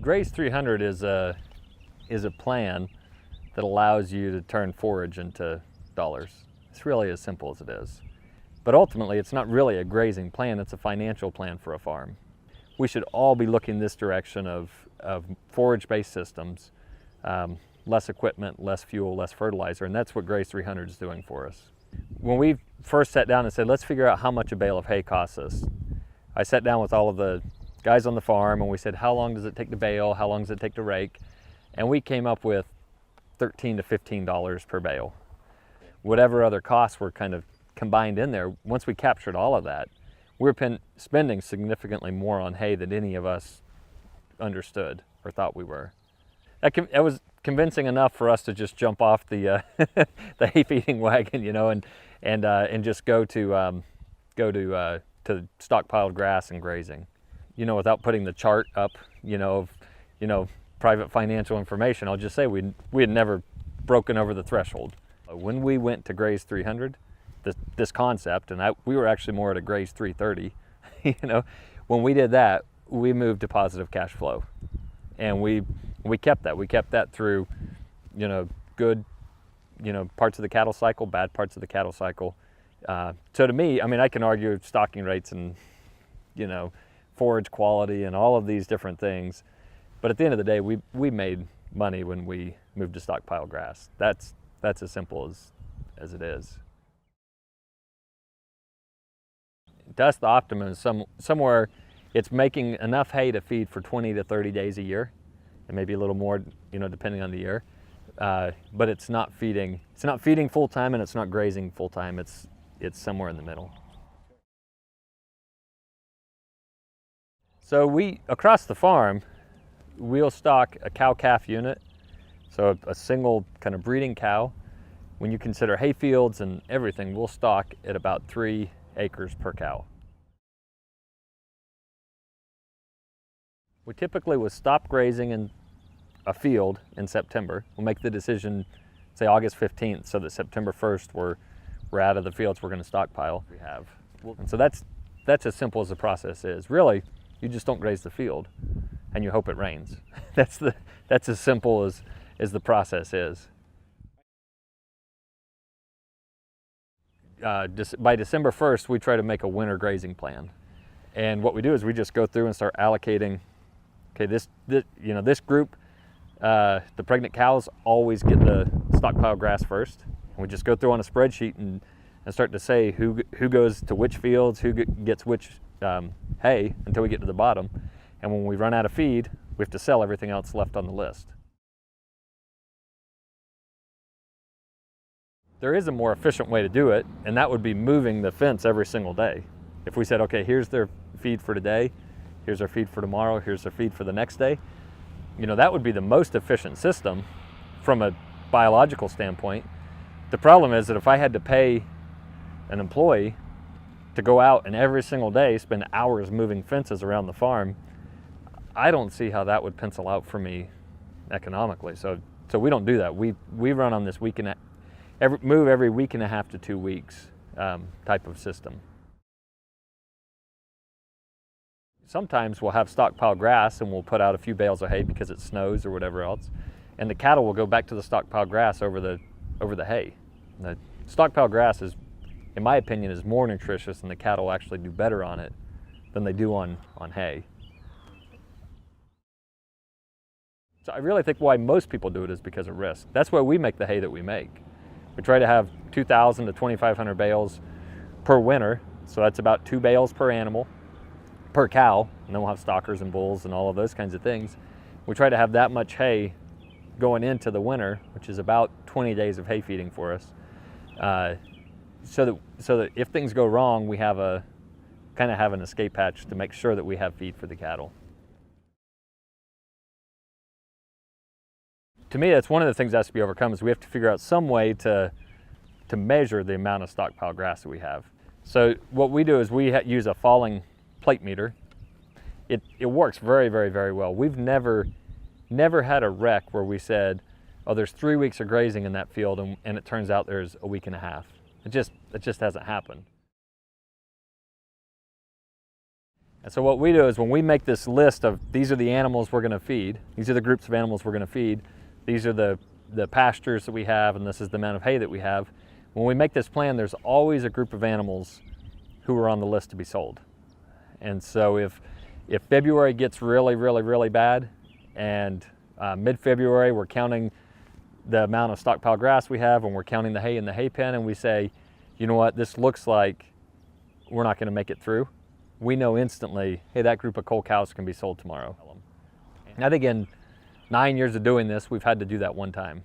Graze 300 is a plan that allows you to turn forage into dollars. It's really as simple as it is. But ultimately, it's not really a grazing plan, it's a financial plan for a farm. We should all be looking this direction of forage-based systems, less equipment, less fuel, less fertilizer, and that's what Graze 300 is doing for us. When we first sat down and said, let's figure out how much a bale of hay costs us, I sat down with all of the guys on the farm and we said, how long does it take to bale? How long does it take to rake? And we came up with $13 to $15 per bale. Whatever other costs were kind of combined in there, once we captured all of that, we were spending significantly more on hay than any of us understood or thought we were. That was convincing enough for us to just jump off the the hay feeding wagon, you know, and just go to stockpiled grass and grazing, you know, without putting the chart up, you know, of private financial information. I'll just say we had never broken over the threshold. When we went to Graze 300, this concept, and we were actually more at a Graze 330, you know, when we did that, we moved to positive cash flow, and we kept that. We kept that through, you know, good, you know, parts of the cattle cycle, bad parts of the cattle cycle. So to me, I mean, I can argue stocking rates and, you know, forage quality and all of these different things, but at the end of the day, we made money when we moved to stockpile grass. That's as simple as it is. To us, the optimum is somewhere it's making enough hay to feed for 20 to 30 days a year, and maybe a little more, you know, depending on the year. But it's not feeding full time, and it's not grazing full time. It's somewhere in the middle. So across the farm, we'll stock a cow-calf unit, so a single kind of breeding cow. When you consider hay fields and everything, we'll stock at about 3 acres per cow. We typically will stop grazing in a field in September. We'll make the decision, say August 15th, so that September 1st we're out of the fields we're going to stockpile. We have, and so that's as simple as the process is. Really, you just don't graze the field, and you hope it rains. That's as simple as the process is. By December 1st, we try to make a winter grazing plan, and what we do is we just go through and start allocating. Okay, this group, the pregnant cows always get the stockpile grass first, and we just go through on a spreadsheet and start to say who goes to which fields, who gets which hay until we get to the bottom, and when we run out of feed, we have to sell everything else left on the list. There is a more efficient way to do it, and that would be moving the fence every single day. If we said, okay, here's their feed for today, here's our feed for tomorrow, here's their feed for the next day, you know, that would be the most efficient system from a biological standpoint. The problem is that if I had to pay an employee to go out and every single day spend hours moving fences around the farm, I don't see how that would pencil out for me economically. So we don't do that. We run on this move every week and a half to 2 weeks type of system. Sometimes we'll have stockpile grass and we'll put out a few bales of hay because it snows or whatever else, and the cattle will go back to the stockpile grass over the hay. The stockpile grass is, in my opinion, is more nutritious, and the cattle actually do better on it than they do on hay. So I really think why most people do it is because of risk. That's why we make the hay that we make. We try to have 2,000 to 2,500 bales per winter, so that's about 2 bales per animal, per cow, and then we'll have stockers and bulls and all of those kinds of things. We try to have that much hay going into the winter, which is about 20 days of hay feeding for us, so that if things go wrong, we have an escape hatch to make sure that we have feed for the cattle. To me, that's one of the things that has to be overcome, is we have to figure out some way to measure the amount of stockpile grass that we have. So what we do is we use a falling plate meter. It works very, very, very well. We've never had a wreck where we said, oh, there's 3 weeks of grazing in that field, and it turns out there's a week and a half. It just hasn't happened. And so what we do is when we make this list of these are the animals we're going to feed, these are the groups of animals we're going to feed, these are the pastures that we have, and this is the amount of hay that we have. When we make this plan, there's always a group of animals who are on the list to be sold. And so if February gets really bad, and mid-February we're counting the amount of stockpile grass we have, and we're counting the hay in the hay pen, and we say, you know what, this looks like we're not going to make it through, we know instantly, hey, that group of coal cows can be sold tomorrow. I think in 9 years of doing this, we've had to do that one time.